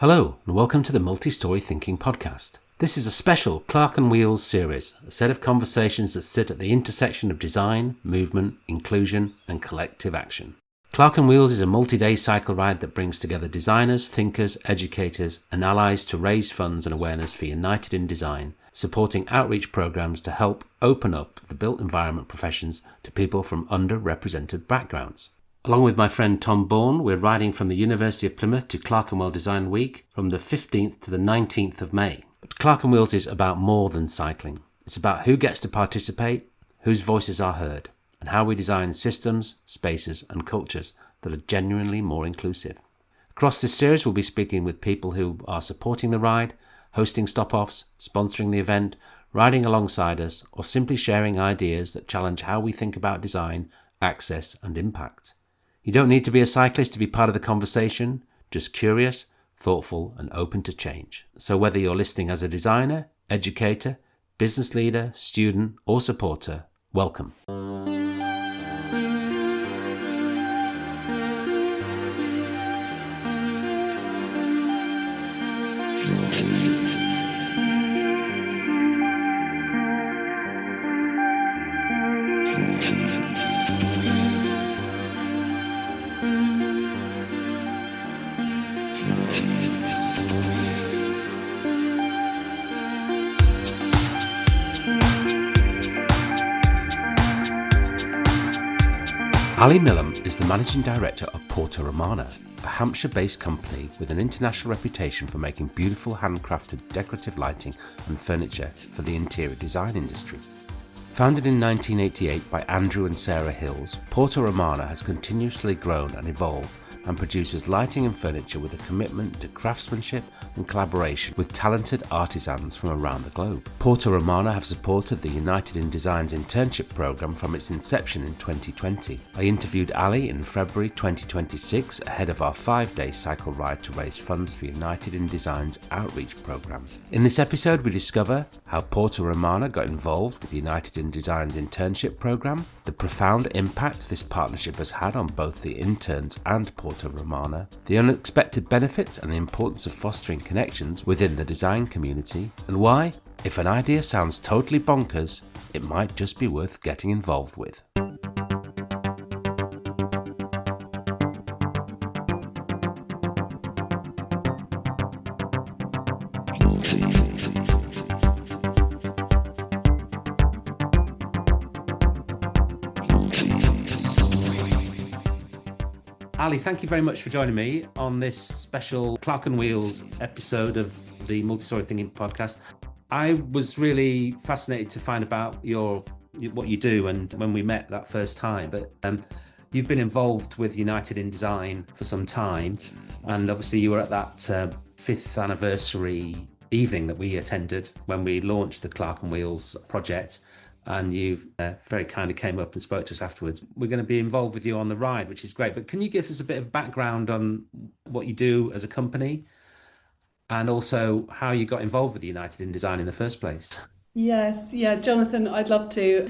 Hello and welcome to the Multi-Story Thinking Podcast. This is a special Clerkenwheels series, a set of conversations that sit at the intersection of design, movement, inclusion and collective action. Clerkenwheels is a multi-day cycle ride that brings together designers, thinkers, educators and allies to raise funds and awareness for United in Design, supporting outreach programs to help open up the built environment professions to people from underrepresented backgrounds. Along with my friend Tom Bourne, we're riding from the University of Plymouth to Clerkenwell Design Week from the 15th to the 19th of May. But Clerkenwheels is about more than cycling. It's about who gets to participate, whose voices are heard, and how we design systems, spaces and cultures that are genuinely more inclusive. Across this series, we'll be speaking with people who are supporting the ride, hosting stop-offs, sponsoring the event, riding alongside us, or simply sharing ideas that challenge how we think about design, access and impact. You don't need to be a cyclist to be part of the conversation, just curious, thoughtful and open to change. So whether you're listening as a designer, educator, business leader, student or supporter, welcome. Ali Milam is the Managing Director of Porta Romana, a Hampshire-based company with an international reputation for making beautiful handcrafted decorative lighting and furniture for the interior design industry. Founded in 1988 by Andrew and Sarah Hills, Porta Romana has continuously grown and evolved and produces lighting and furniture with a commitment to craftsmanship and collaboration with talented artisans from around the globe. Porta Romana have supported the United in Design's Internship program from its inception in 2020. I interviewed Ali in February 2026 ahead of our 5-day cycle ride to raise funds for United in Design's outreach program. In this episode we discover how Porta Romana got involved with United in Design's Internship program, the profound impact this partnership has had on both the interns and Porta Romana, the unexpected benefits and the importance of fostering connections within the design community, and why, if an idea sounds totally bonkers, it might just be worth getting involved with. Ali, thank you very much for joining me on this special Clerkenwheels episode of the Multi-Story Thinking Podcast. I was really fascinated to find about what you do and when we met that first time, but you've been involved with United in Design for some time, and obviously you were at that 5th anniversary evening that we attended when we launched the Clerkenwheels project. And you very kindly came up and spoke to us afterwards. We're going to be involved with you on the ride, which is great. But can you give us a bit of background on what you do as a company and also how you got involved with United in Design in the first place? Yes, Jonathan, I'd love to.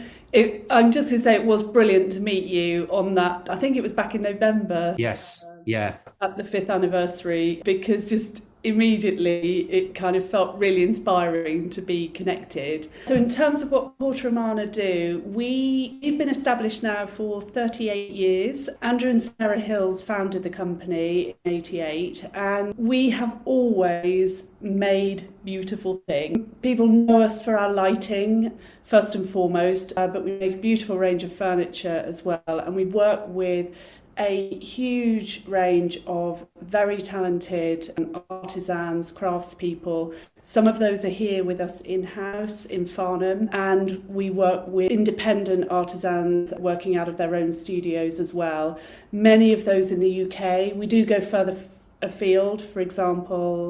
I'm just going to say it was brilliant to meet you on that. I think it was back in November. Yes, yeah. At the 5th anniversary, because just immediately it kind of felt really inspiring to be connected. So in terms of what Porta Romana do, we've been established now for 38 years. Andrew and Sarah Hills founded the company in 88, and we have always made beautiful things. People know us for our lighting first and foremost, but we make a beautiful range of furniture as well, and we work with a huge range of very talented artisans, craftspeople. Some of those are here with us in-house in Farnham, and we work with independent artisans working out of their own studios as well. Many of those in the UK. We do go further afield. For example,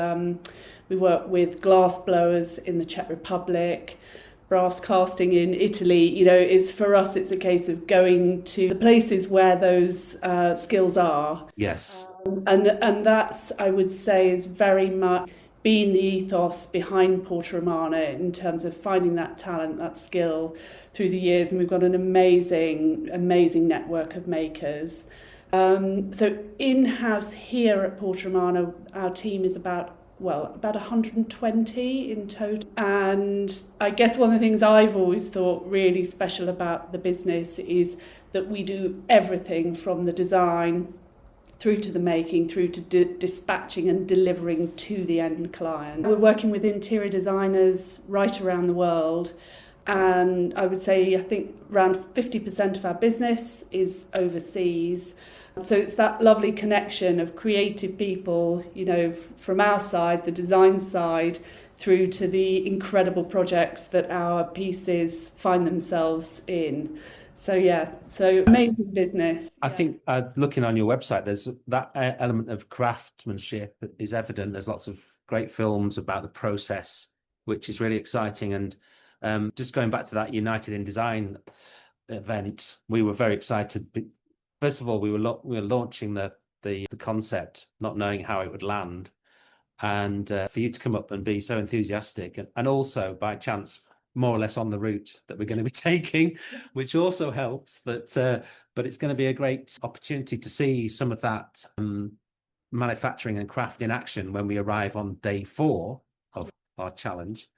we work with glass blowers in the Czech Republic, brass casting in Italy. For us, it's a case of going to the places where those skills are. Yes. And that's, I would say, is very much been the ethos behind Porta Romana in terms of finding that talent, that skill through the years. And we've got an amazing network of makers. So in-house here at Porta Romana, our team is about 120 in total. And I guess one of the things I've always thought really special about the business is that we do everything from the design through to the making, through to dispatching and delivering to the end client. We're working with interior designers right around the world. And I would say, I think around 50% of our business is overseas. So it's that lovely connection of creative people, from our side, the design side, through to the incredible projects that our pieces find themselves in. So amazing business. I think looking on your website, there's that element of craftsmanship is evident. There's lots of great films about the process, which is really exciting. And just going back to that United in Design event, we were very excited. First of all, we were launching the concept, not knowing how it would land, and for you to come up and be so enthusiastic, and also by chance, more or less on the route that we're going to be taking, which also helps. But it's going to be a great opportunity to see some of that manufacturing and craft in action when we arrive on day 4 of our challenge.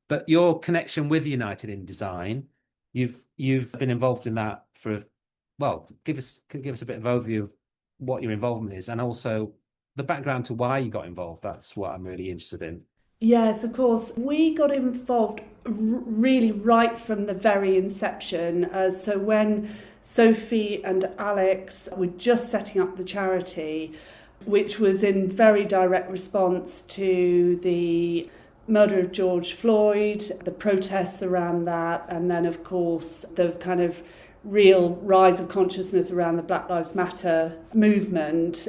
But your connection with United in Design, you've been involved in that for. Well, give us a bit of overview of what your involvement is, and also the background to why you got involved. That's what I'm really interested in. Yes, of course. We got involved really right from the very inception. So when Sophie and Alex were just setting up the charity, which was in very direct response to the murder of George Floyd, the protests around that, and then, of course, the kind of real rise of consciousness around the Black Lives Matter movement.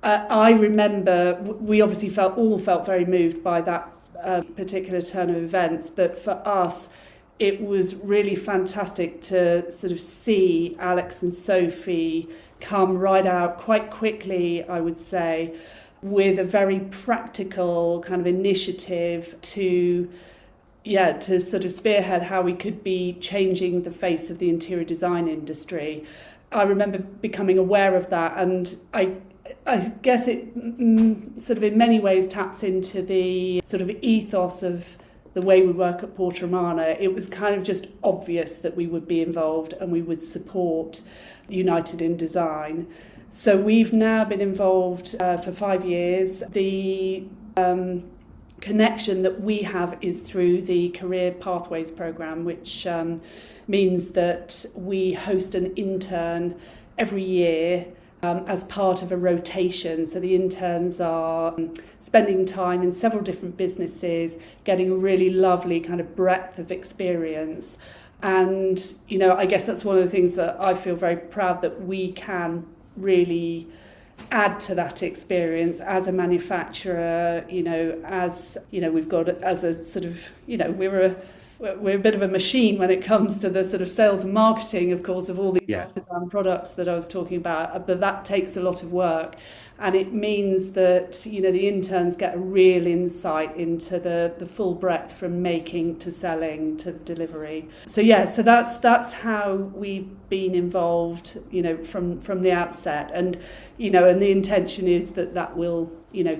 I remember we obviously all felt very moved by that particular turn of events, but for us it was really fantastic to sort of see Alex and Sophie come right out quite quickly, I would say, with a very practical kind of initiative to sort of spearhead how we could be changing the face of the interior design industry. I remember becoming aware of that, and I guess it sort of in many ways taps into the sort of ethos of the way we work at Porta Romana. It was kind of just obvious that we would be involved and we would support United in Design. So we've now been involved for 5 years. The connection that we have is through the Career Pathways programme, which means that we host an intern every year as part of a rotation. So the interns are spending time in several different businesses, getting a really lovely kind of breadth of experience. And, I guess that's one of the things that I feel very proud that we can really add to that experience as a manufacturer, we've got as a sort of, we're a bit of a machine when it comes to the sort of sales and marketing, of course, of all these artisan products that I was talking about, but that takes a lot of work. And it means that, the interns get a real insight into the full breadth from making to selling to delivery. So that's how we've been involved, from the outset. And, and the intention is that will,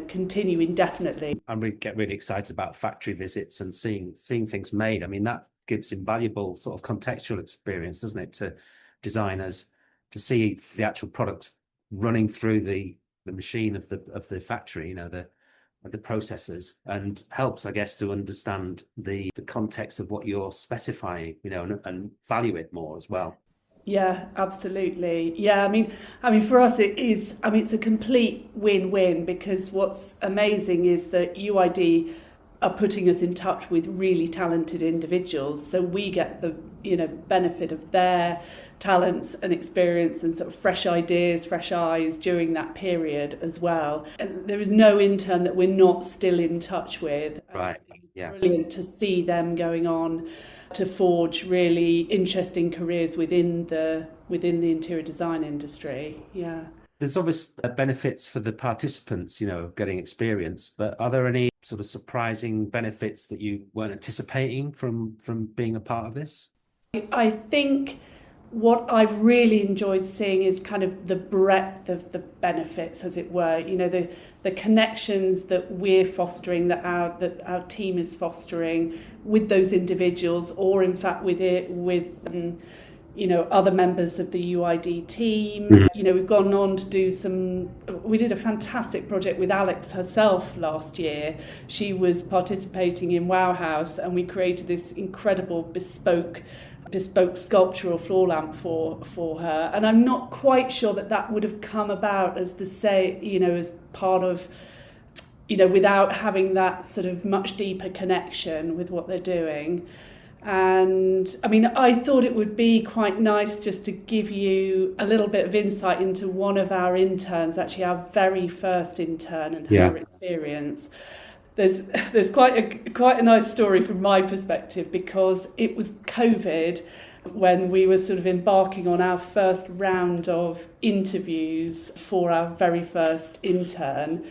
continue indefinitely. And we get really excited about factory visits and seeing things made. I mean, that gives invaluable sort of contextual experience, doesn't it, to designers, to see the actual products running through the machine of the factory, the processes, and helps, I guess, to understand the context of what you're specifying, and value it more as well. Yeah, absolutely. Yeah, I mean, for us it's a complete win-win, because what's amazing is that UID are putting us in touch with really talented individuals, so we get the benefit of their talents and experience and sort of fresh ideas, fresh eyes during that period as well. And there is no intern that we're not still in touch with. Right. It's brilliant to see them going on to forge really interesting careers within the interior design industry. Yeah. There's obvious benefits for the participants, getting experience, but are there any sort of surprising benefits that you weren't anticipating from being a part of this? I think what I've really enjoyed seeing is kind of the breadth of the benefits, as it were. You know, the connections that we're fostering, that our team is fostering with those individuals, or in fact with you know, other members of the UID team. You know, we've gone on to we did a fantastic project with Alex herself last year. She was participating in Wow House, and we created this incredible bespoke sculptural floor lamp for her. And I'm not quite sure that would have come about as part of, you know, without having that sort of much deeper connection with what they're doing. And I mean, I thought it would be quite nice just to give you a little bit of insight into one of our interns, actually our very first intern, and her experience. There's quite a nice story from my perspective, because it was COVID when we were sort of embarking on our first round of interviews for our very first intern.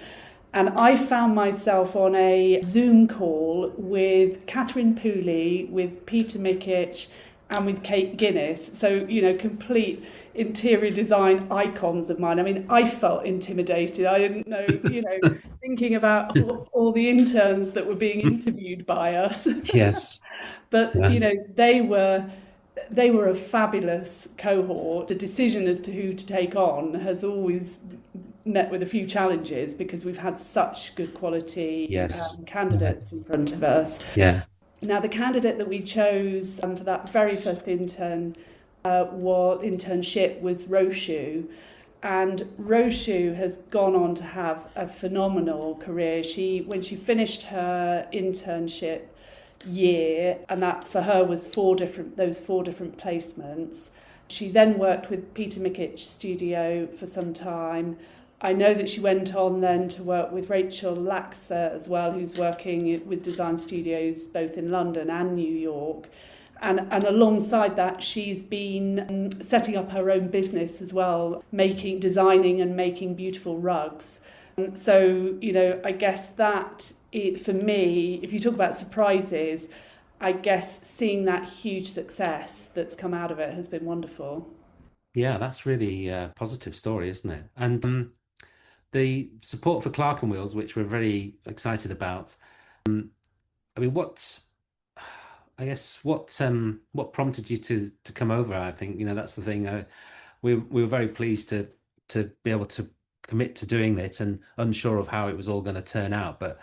And I found myself on a Zoom call with Catherine Pooley, with Peter Mikic, and with Kate Guinness. So, you know, complete interior design icons of mine. I mean, I felt intimidated. I didn't know, you know, thinking about all the interns that were being interviewed by us. Yes. But, you know, they were a fabulous cohort. The decision as to who to take on has always met with a few challenges, because we've had such good quality candidates in front of us. Yeah. Now, the candidate that we chose for that very first internship was Roshu. And Roshu has gone on to have a phenomenal career. When she finished her internship year, and that for her was those four different placements, she then worked with Peter Mikic's studio for some time. I know that she went on then to work with Rachel Laxer as well, who's working with design studios both in London and New York. And alongside that, she's been setting up her own business as well, designing and making beautiful rugs. So, you know, I guess for me, if you talk about surprises, I guess seeing that huge success that's come out of it has been wonderful. Yeah, that's really a positive story, isn't it? And the support for Clerkenwheels, which we're very excited about. I mean, what prompted you to come over? I think, you know, that's the thing. We were very pleased to be able to commit to doing it, and unsure of how it was all going to turn out. But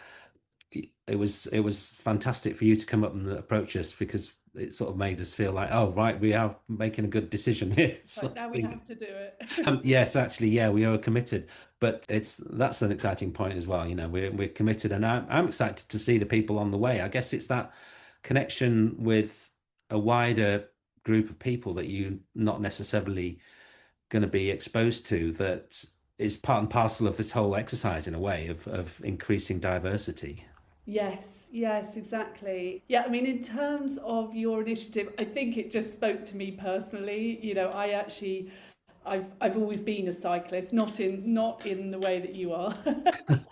it was fantastic for you to come up and approach us, because it sort of made us feel like, oh, right, we are making a good decision here. Right, now we have to do it. Yes, actually, yeah, we are committed. But that's an exciting point as well. You know, we're committed, and I'm excited to see the people on the way. I guess it's that connection with a wider group of people that you're not necessarily going to be exposed to, that is part and parcel of this whole exercise, in a way, of increasing diversity. Yes, exactly. Yeah, I mean, in terms of your initiative, I think it just spoke to me personally. You know, I've always been a cyclist, not in the way that you are.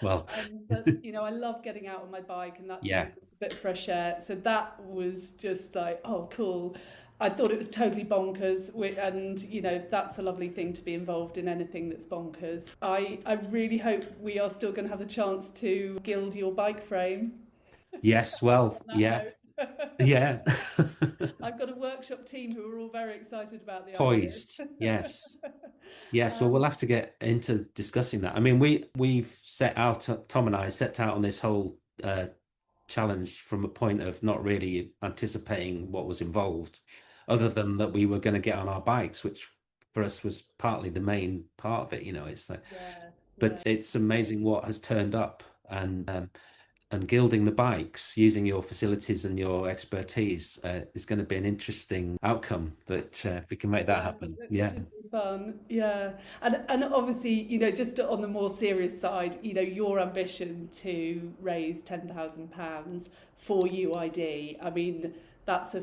Well, but, you know, I love getting out on my bike, and that's just a bit of fresh air. So that was just like, oh, cool. I thought it was totally bonkers, and, you know, that's a lovely thing to be involved in anything that's bonkers. I really hope we are still going to have the chance to gild your bike frame. Yes, well, yeah. Yeah. I've got a workshop team who are all very excited about the Poised. Yes. Yes. Well, we'll have to get into discussing that. I mean, we've Tom and I set out on this whole challenge from a point of not really anticipating what was involved, other than that we were going to get on our bikes, which for us was partly the main part of it. You know, it's like, but it's amazing what has turned up, and gilding the bikes using your facilities and your expertise is going to be an interesting outcome, that if we can make that happen. It should be fun. And obviously, you know, just on the more serious side, you know, your ambition to raise £10,000 for UID, I mean, that's a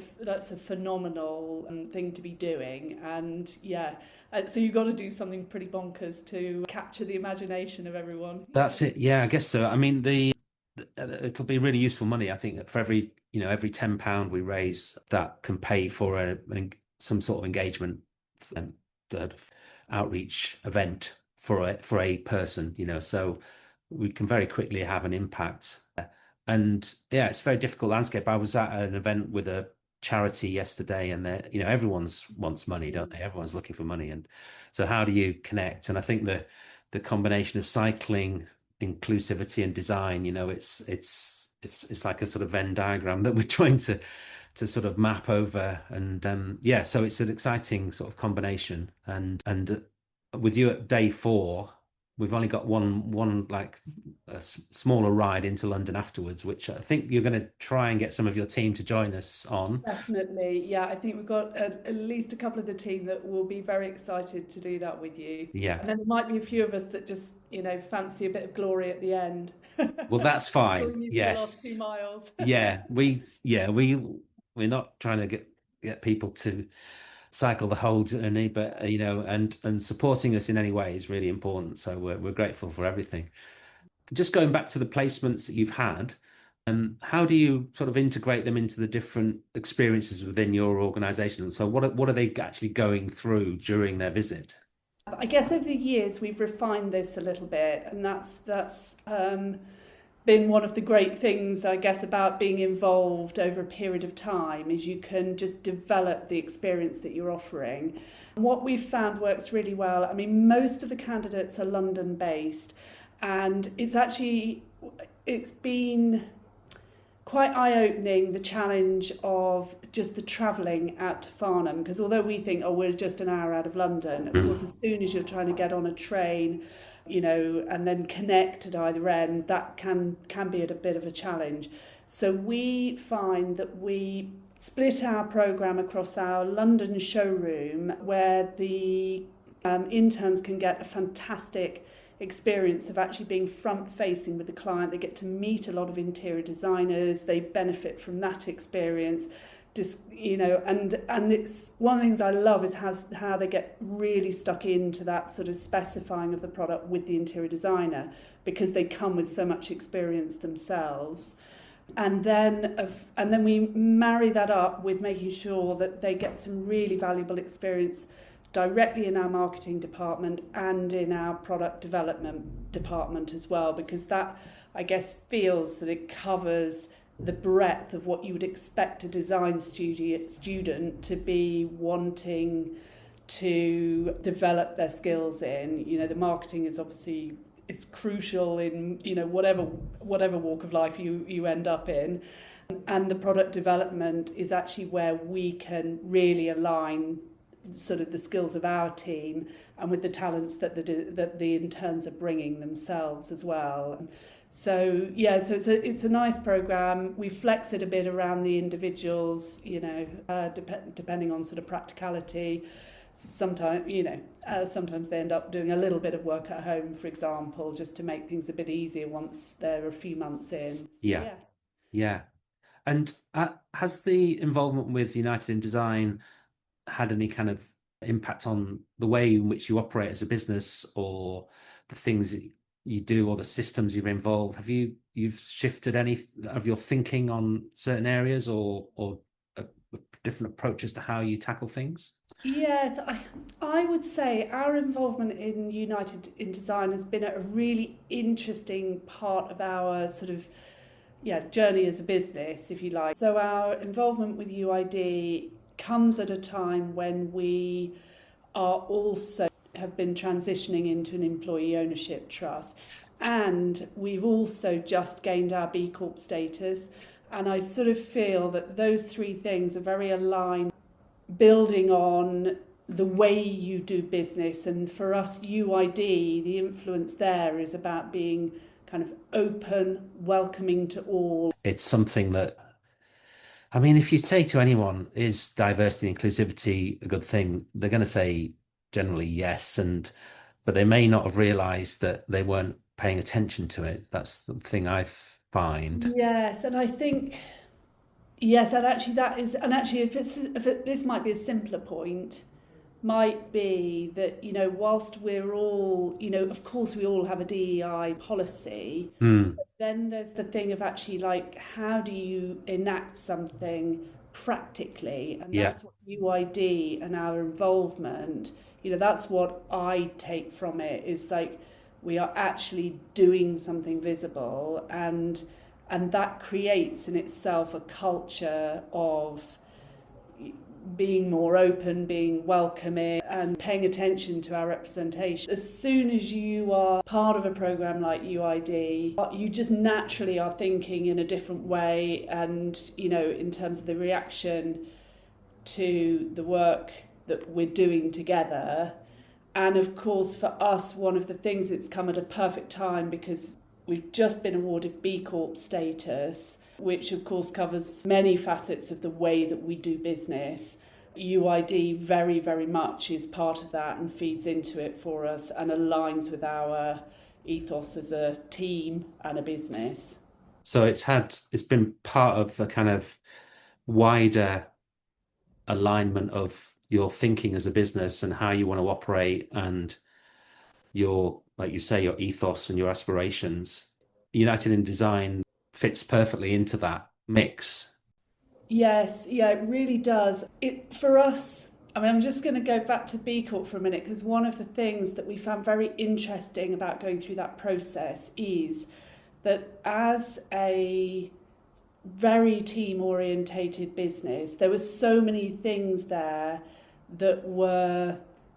phenomenal thing to be doing. And so you've got to do something pretty bonkers to capture the imagination of everyone. That's it. Yeah, I guess so. I mean, it could be really useful money. I think for every £10 we raise, that can pay for some sort of engagement third outreach event for a person, so we can very quickly have an impact. And yeah, it's a very difficult landscape. I was at an event with a charity yesterday, and everyone's wants money, don't they? Everyone's looking for money, and so how do you connect? And I think the combination of cycling, inclusivity, and design, it's like a sort of Venn diagram that we're trying to sort of map over, and so it's an exciting sort of combination. And with you at day 4, we've only got one like a smaller ride into London afterwards, which I think you're going to try and get some of your team to join us on. Definitely, yeah. I think we've got at least a couple of the team that will be very excited to do that with you. Yeah. And then there might be a few of us that just, fancy a bit of glory at the end. Well, that's fine. Join you for the last Yes. 2 miles. We're not trying to get people to cycle the whole journey, but and supporting us in any way is really important. So we're grateful for everything. Just going back to the placements that you've had, how do you sort of integrate them into the different experiences within your organization? So what are they actually going through during their visit? I guess over the years we've refined this a little bit, and that's been one of the great things, I guess, about being involved over a period of time, is you can just develop the experience that you're offering. What we've found works really well, I mean, most of the candidates are London based, and it's been quite eye-opening, the challenge of just the travelling out to Farnham, because although we think, oh, we're just an hour out of London, of course, as soon as you're trying to get on a train, and then connect at either end, that can be a bit of a challenge. So we find that we split our programme across our London showroom, where the interns can get a fantastic experience of actually being front-facing with the client. They get to meet a lot of interior designers. They benefit from that experience. And it's one of the things I love is how they get really stuck into that sort of specifying of the product with the interior designer, because they come with so much experience themselves. And then we marry that up with making sure that they get some really valuable experience directly in our marketing department and in our product development department as well, because that, I guess, feels that it covers the breadth of what you would expect a design student to be wanting to develop their skills in. The marketing is obviously, it's crucial in whatever walk of life you end up in, and the product development is actually where we can really align sort of the skills of our team and with the talents that the interns are bringing themselves as well. So it's a nice program. We flex it a bit around the individuals, depending on sort of practicality. Sometimes they end up doing a little bit of work at home, for example, just to make things a bit easier once they're a few months in. Yeah. And has the involvement with United in Design had any kind of impact on the way in which you operate as a business, or the things that you do, or the systems you're involved? Have you've shifted any of your thinking on certain areas, or a different approaches to how you tackle things? Yes, I would say our involvement in United in Design has been a really interesting part of our sort of journey as a business, if you like. So our involvement with UID comes at a time when we are also have been transitioning into an employee ownership trust, and we've also just gained our B Corp status, and I sort of feel that those 3 things are very aligned, building on the way you do business. And for us, UID, the influence there is about being kind of open, welcoming to all. It's something that, I mean, if you say to anyone, is diversity and inclusivity a good thing, they're going to say generally yes, but they may not have realised that they weren't paying attention to it. That's the thing I find. Yes, and I think yes, and actually this might be a simpler point, might be that whilst we're all of course we all have a DEI policy, but then there's the thing of actually, like, how do you enact something practically. And Yeah. that's what UID and our involvement, that's what I take from it, is like we are actually doing something visible, and that creates in itself a culture of being more open, being welcoming, and paying attention to our representation. As soon as you are part of a program like UID, you just naturally are thinking in a different way, and in terms of the reaction to the work that we're doing together. And of course, for us, one of the things that's come at a perfect time, because we've just been awarded B Corp status, which of course covers many facets of the way that we do business. UID very, very much is part of that and feeds into it for us and aligns with our ethos as a team and a business. So it's been part of a kind of wider alignment of your thinking as a business and how you want to operate, and your, like you say, your ethos and your aspirations. United in Design fits perfectly into that mix. Yes, yeah, it really does. For us, I'm just going to go back to B Corp for a minute, because one of the things that we found very interesting about going through that process is that as a very team-orientated business, there were so many things there that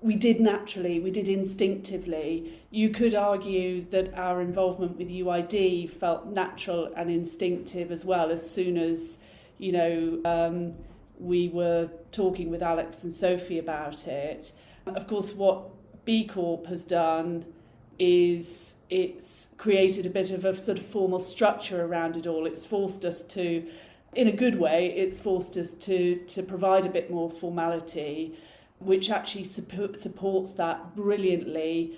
we did naturally, we did instinctively. You could argue that our involvement with UID felt natural and instinctive as well, as soon as we were talking with Alex and Sophie about it. Of course, what B Corp has done is it's created a bit of a sort of formal structure around it all. It's forced us to, in a good way, it's forced us to provide a bit more formality, which actually supports that brilliantly,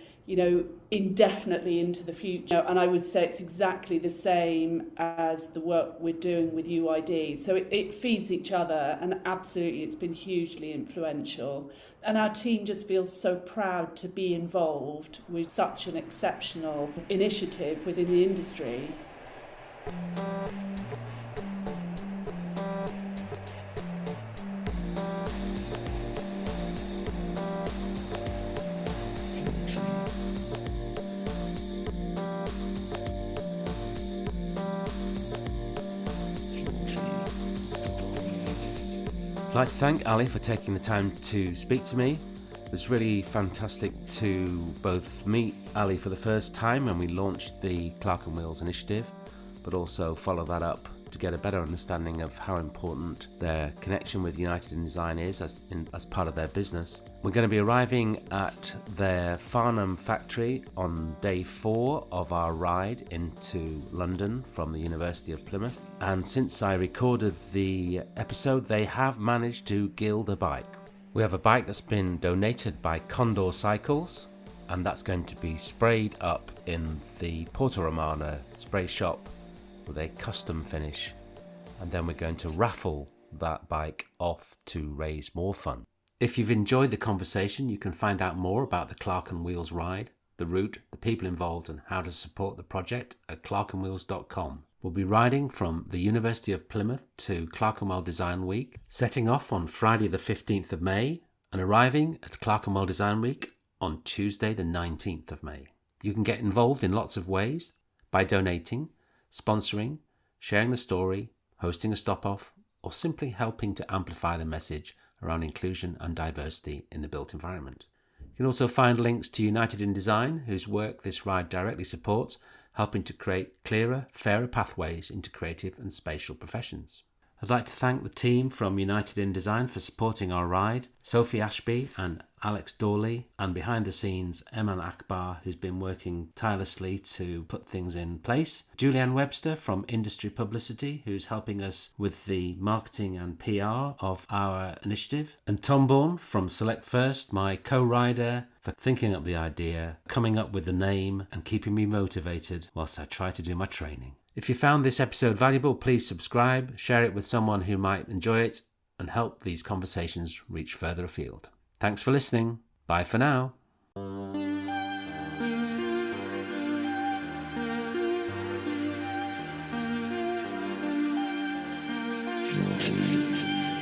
indefinitely into the future. And I would say it's exactly the same as the work we're doing with UID. So it feeds each other, and absolutely it's been hugely influential. And our team just feels so proud to be involved with such an exceptional initiative within the industry. I'd like to thank Ali for taking the time to speak to me. It was really fantastic to both meet Ali for the first time when we launched the Clerkenwheels initiative, but also follow that up to get a better understanding of how important their connection with United in Design is as part of their business. We're going to be arriving at their Farnham factory on day 4 of our ride into London from the University of Plymouth. And since I recorded the episode, they have managed to gild a bike. We have a bike that's been donated by Condor Cycles, and that's going to be sprayed up in the Porta Romana spray shop with a custom finish, and then we're going to raffle that bike off to raise more funds. If you've enjoyed the conversation, you can find out more about the Clerkenwheels ride, the route, the people involved, and how to support the project at clerkenwheels.com. We'll be riding from the University of Plymouth to Clerkenwell Design Week, setting off on Friday the 15th of May and arriving at Clerkenwell Design Week on Tuesday the 19th of May. You can get involved in lots of ways: by donating, sponsoring, sharing the story, hosting a stop-off, or simply helping to amplify the message around inclusion and diversity in the built environment. You can also find links to United in Design, whose work this ride directly supports, helping to create clearer, fairer pathways into creative and spatial professions. I'd like to thank the team from United in Design for supporting our ride, Sophie Ashby and Alex Dawley, and behind the scenes, Eman Akbar, who's been working tirelessly to put things in place, Julianne Webster from Industry Publicity, who's helping us with the marketing and PR of our initiative, and Tom Bourne from Select First, my co-rider, for thinking up the idea, coming up with the name, and keeping me motivated whilst I try to do my training. If you found this episode valuable, please subscribe, share it with someone who might enjoy it, and help these conversations reach further afield. Thanks for listening. Bye for now. Thank you.